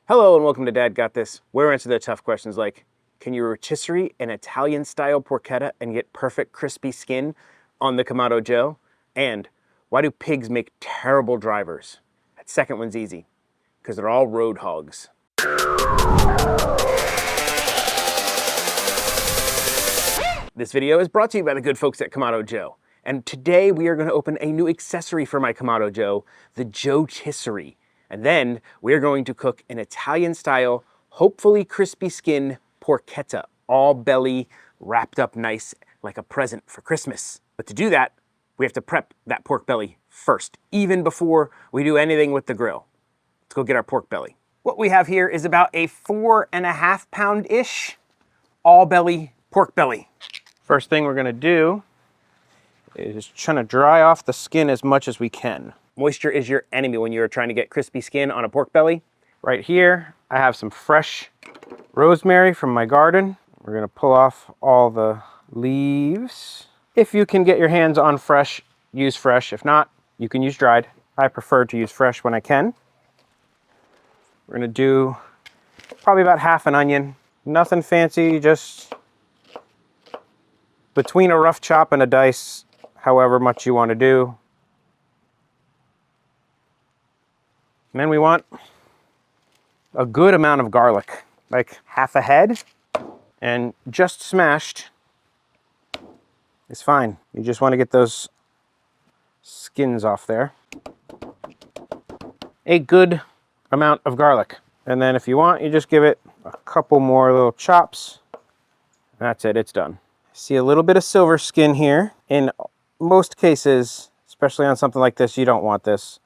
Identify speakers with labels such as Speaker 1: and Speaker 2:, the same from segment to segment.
Speaker 1: Hello and welcome to Dad Got This, where we answer the tough questions like, can you rotisserie an Italian-style porchetta and get perfect crispy skin on the Kamado Joe? And why do pigs make terrible drivers? That second one's easy, because they're all road hogs. This video is brought to you by the good folks at Kamado Joe. And today we are going to open a new accessory for my Kamado Joe, the Joetisserie. And then we're going to cook an Italian-style, hopefully crispy skin porchetta, all belly, wrapped up nice like a present for Christmas. But to do that, we have to prep that pork belly first, even before we do anything with the grill. Let's go get our pork belly. What we have here is about a 4.5 pound-ish all belly pork belly. First thing we're gonna do is trying to dry off the skin as much as we can. Moisture is your enemy when you're trying to get crispy skin on a pork belly. Right here, I have some fresh rosemary from my garden. We're gonna pull off all the leaves. If you can get your hands on fresh, use fresh. If not, you can use dried. I prefer to use fresh when I can. We're gonna do probably about half an onion. Nothing fancy, just between a rough chop and a dice, however much you want to do. And then we want a good amount of garlic, like half a head, and just smashed is fine. You just want to get those skins off there. A good amount of garlic. And then if you want, you just give it a couple more little chops. That's it, it's done. See a little bit of silver skin here. In most cases, especially on something like this, you don't want this.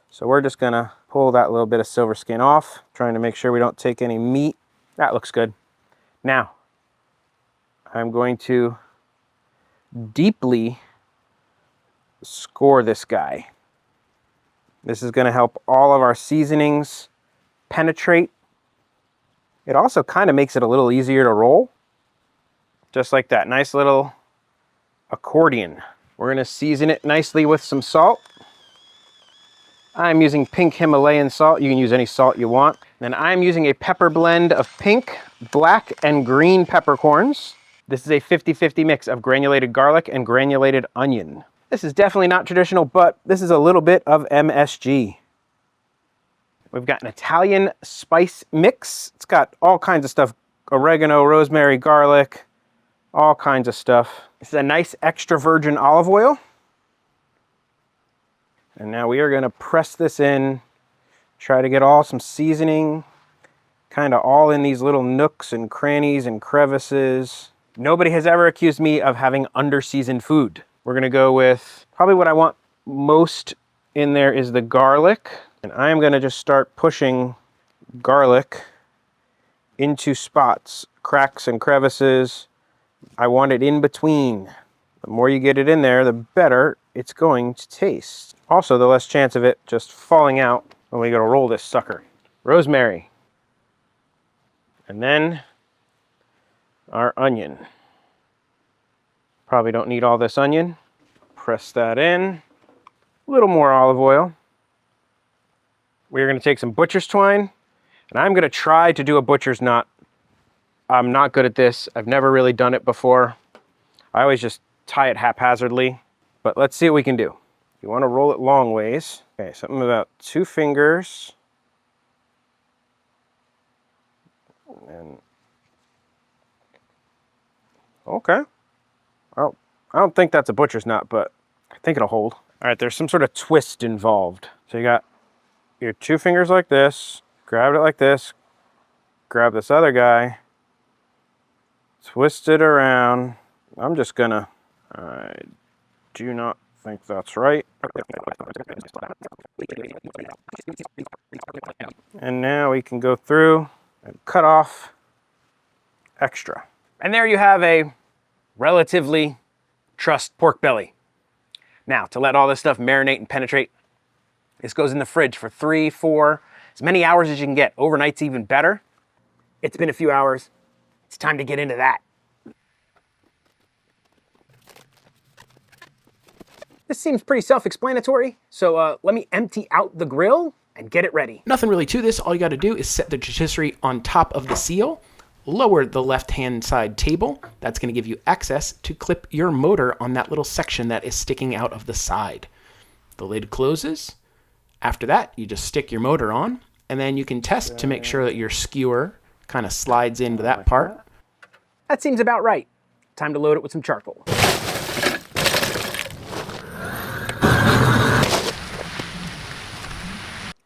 Speaker 1: So we're just gonna pull that little bit of silver skin off, trying to make sure we don't take any meat. That looks good. Now, I'm going to deeply score this guy. This is gonna help all of our seasonings penetrate. It also kind of makes it a little easier to roll. Just like that, nice little accordion. We're gonna season it nicely with some salt. I'm using pink Himalayan salt. You can use any salt you want. And I'm using a pepper blend of pink, black, and green peppercorns. This is a 50-50 mix of granulated garlic and granulated onion. This is definitely not traditional, but this is a little bit of MSG. We've got an Italian spice mix. It's got all kinds of stuff. Oregano, rosemary, garlic, all kinds of stuff. This is a nice extra virgin olive oil. And now we are gonna press this in, try to get some seasoning, kind of all in these little nooks and crannies and crevices. Nobody has ever accused me of having under-seasoned food. We're gonna go with, probably what I want most in there is the garlic. And I'm gonna just start pushing garlic into spots, cracks and crevices. I want it in between. The more you get it in there, the better it's going to taste. Also, the less chance of it just falling out when we go to roll this sucker. Rosemary. And then our onion. Probably don't need all this onion. Press that in. A little more olive oil. We're gonna take some butcher's twine, and I'm gonna try to do a butcher's knot. I'm not good at this. I've never really done it before. I always just tie it haphazardly, but let's see what we can do. You want to roll it long ways. Okay, something about 2 fingers. And okay. Well, I don't think that's a butcher's knot, but I think it'll hold. All right, there's some sort of twist involved. So you got your 2 fingers like this, grab it like this, grab this other guy, twist it around. I'm just gonna, I do not think that's right. And now we can go through and cut off extra. And there you have a relatively trussed pork belly. Now, to let all this stuff marinate and penetrate, this goes in the fridge for 3, 4, as many hours as you can get. Overnight's even better. It's been a few hours. It's time to get into that. This seems pretty self-explanatory, so let me empty out the grill and get it ready.
Speaker 2: Nothing really to this. All you got to do is set the rotisserie on top of the seal, lower the left-hand side table. That's going to give you access to clip your motor on that little section that is sticking out of the side. The lid closes. After that, you just stick your motor on, and then you can test to make sure that your skewer kind of slides into that part.
Speaker 1: That seems about right. Time to load it with some charcoal.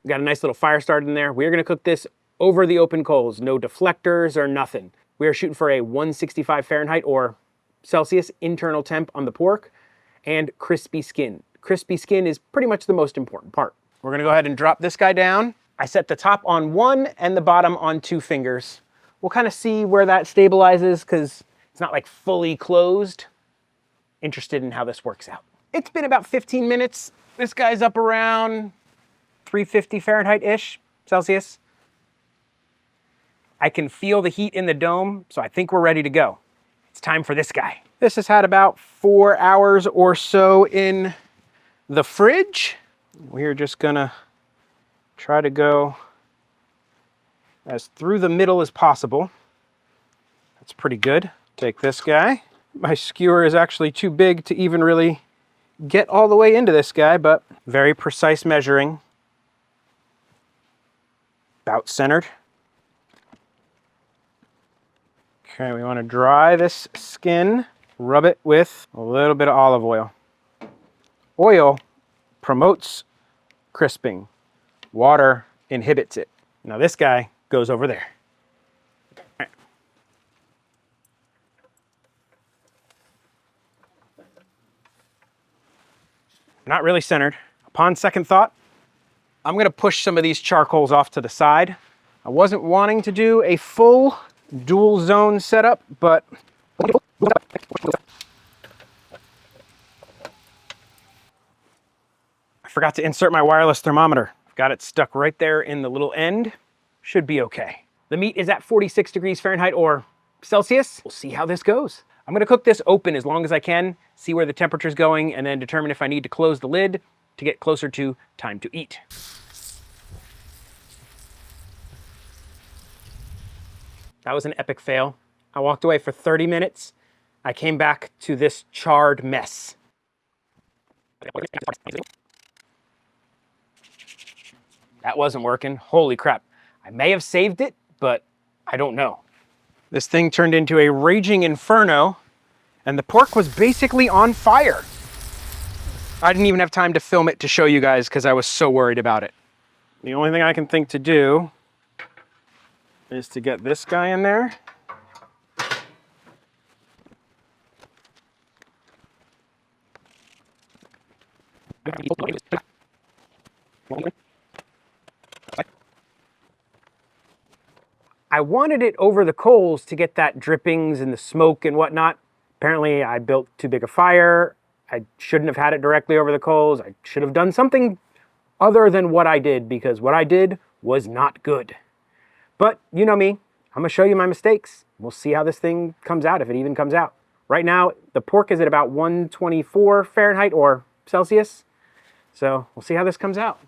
Speaker 1: We got a nice little fire started in there. We're gonna cook this over the open coals, no deflectors or nothing. We are shooting for a 165 Fahrenheit or Celsius internal temp on the pork and crispy skin. Crispy skin is pretty much the most important part. We're gonna go ahead and drop this guy down. I set the top on 1 and the bottom on 2 fingers. We'll kind of see where that stabilizes because it's not like fully closed. Interested in how this works out. It's been about 15 minutes. This guy's up around 350 Fahrenheit-ish, Celsius. I can feel the heat in the dome, so I think we're ready to go. It's time for this guy. This has had about 4 hours or so in the fridge. We're just gonna try to go as through the middle as possible. That's pretty good. Take this guy. My skewer is actually too big to even really get all the way into this guy, but very precise measuring. About centered. Okay, we want to dry this skin, rub it with a little bit of olive oil. Oil promotes crisping. Water inhibits it. Now this guy goes over there. All right. Not really centered. Upon second thought, I'm gonna push some of these charcoals off to the side. I wasn't wanting to do a full dual zone setup, but I forgot to insert my wireless thermometer. I've got it stuck right there in the little end. Should be okay. The meat is at 46 degrees Fahrenheit or Celsius. We'll see how this goes. I'm gonna cook this open as long as I can, see where the temperature's going, and then determine if I need to close the lid to get closer to time to eat. That was an epic fail. I walked away for 30 minutes. I came back to this charred mess. That wasn't working. Holy crap. I may have saved it, but I don't know. This thing turned into a raging inferno, and the pork was basically on fire. I didn't even have time to film it to show you guys because I was so worried about it. The only thing I can think to do is to get this guy in there. I wanted it over the coals to get that drippings and the smoke and whatnot. Apparently I built too big a fire. I shouldn't have had it directly over the coals. I should have done something other than what I did because what I did was not good. But you know me, I'm gonna show you my mistakes. We'll see how this thing comes out, if it even comes out. Right now, the pork is at about 124 Fahrenheit or Celsius. So we'll see how this comes out.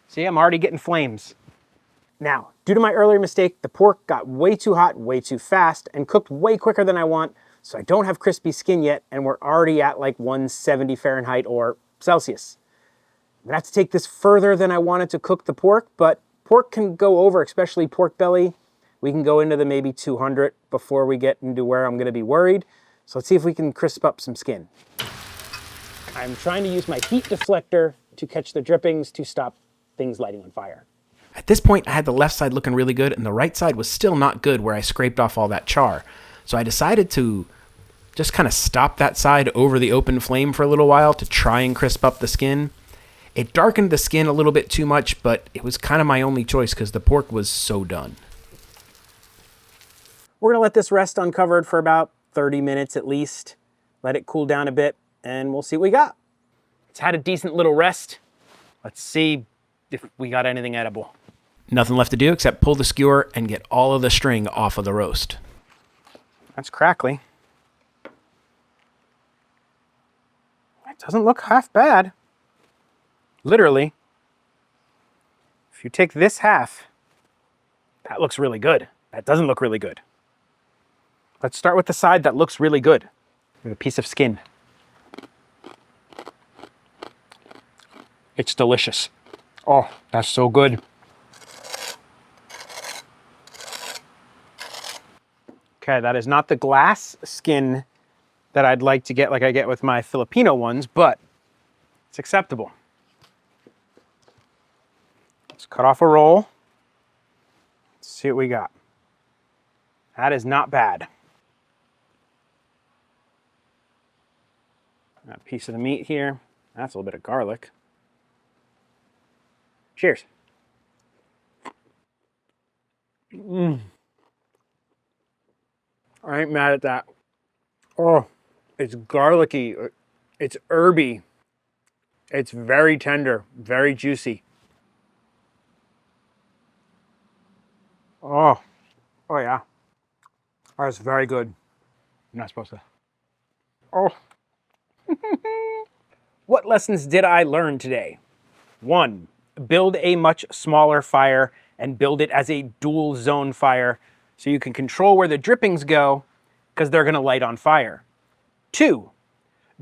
Speaker 1: See, I'm already getting flames. Now, due to my earlier mistake, the pork got way too hot, way too fast, and cooked way quicker than I want, so I don't have crispy skin yet, and we're already at like 170 Fahrenheit or Celsius. I'm gonna have to take this further than I wanted to cook the pork, but pork can go over, especially pork belly. We can go into the maybe 200 before we get into where I'm gonna be worried. So let's see if we can crisp up some skin. I'm trying to use my heat deflector to catch the drippings to stop things lighting on fire.
Speaker 2: At this point, I had the left side looking really good, and the right side was still not good where I scraped off all that char. So I decided to just kind of stop that side over the open flame for a little while to try and crisp up the skin. It darkened the skin a little bit too much, but it was kind of my only choice because the pork was so done.
Speaker 1: We're gonna let this rest uncovered for about 30 minutes at least. Let it cool down a bit, and we'll see what we got. It's had a decent little rest. Let's see if we got anything edible.
Speaker 2: Nothing left to do except pull the skewer and get all of the string off of the roast.
Speaker 1: That's crackly. It doesn't look half bad. Literally. If you take this half, that looks really good. That doesn't look really good. Let's start with the side that looks really good. With a piece of skin. It's delicious. Oh, that's so good. Okay, that is not the glass skin that I'd like to get like I get with my Filipino ones, but it's acceptable. Let's cut off a roll. Let's see what we got. That is not bad. Got a piece of the meat here. That's a little bit of garlic. Cheers. I ain't mad at that. Oh, it's garlicky. It's herby. It's very tender, very juicy. Oh yeah. That's very good. You're not supposed to. Oh. What lessons did I learn today? 1. Build a much smaller fire and build it as a dual zone fire so you can control where the drippings go because they're going to light on fire. 2.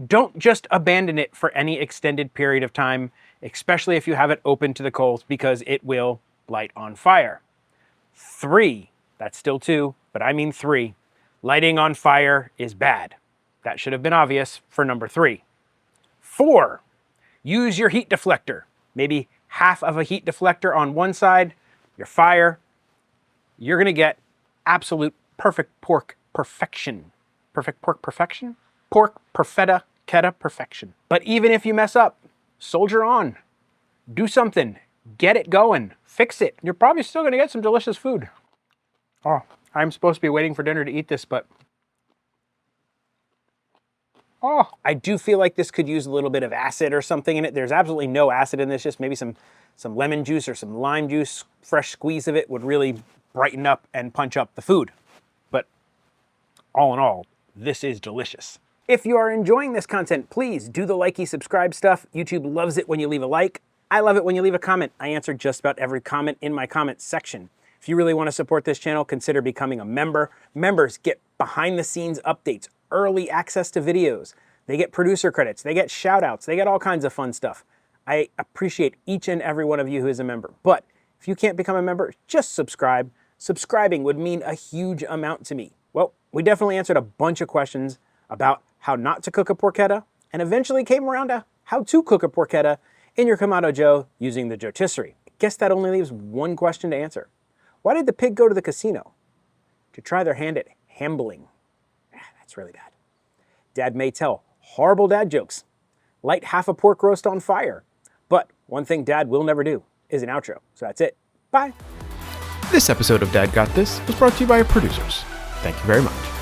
Speaker 1: Don't just abandon it for any extended period of time, especially if you have it open to the coals, because it will light on fire. 3. That's still 2, but I mean 3. Lighting on fire is bad. That should have been obvious for number 3. 4. Use your heat deflector. Maybe half of a heat deflector on one side, your fire. You're going to get absolute perfect pork perfection. Perfect pork perfection? Pork perfetta keta perfection. But even if you mess up, soldier on. Do something. Get it going. Fix it. You're probably still going to get some delicious food. Oh, I'm supposed to be waiting for dinner to eat this, but oh, I do feel like this could use a little bit of acid or something in it. There's absolutely no acid in this, just maybe some lemon juice or some lime juice. Fresh squeeze of it would really brighten up and punch up the food. But all in all, this is delicious. If you are enjoying this content, please do the likey subscribe stuff. YouTube loves it when you leave a like. I love it when you leave a comment. I answer just about every comment in my comment section. If you really want to support this channel, consider becoming a member. Members get behind the scenes updates, early access to videos. They get producer credits, they get shout outs, they get all kinds of fun stuff. I appreciate each and every one of you who is a member. But if you can't become a member, just subscribe. Subscribing would mean a huge amount to me. Well, we definitely answered a bunch of questions about how not to cook a porchetta, and eventually came around to how to cook a porchetta in your Kamado Joe using the Joetisserie. I guess that only leaves one question to answer. Why did the pig go to the casino? To try their hand at hambling. That's really bad. Dad may tell horrible dad jokes. Light half a pork roast on fire. But one thing Dad will never do is an outro. So that's it. Bye.
Speaker 2: This episode of Dad Got This was brought to you by our producers. Thank you very much.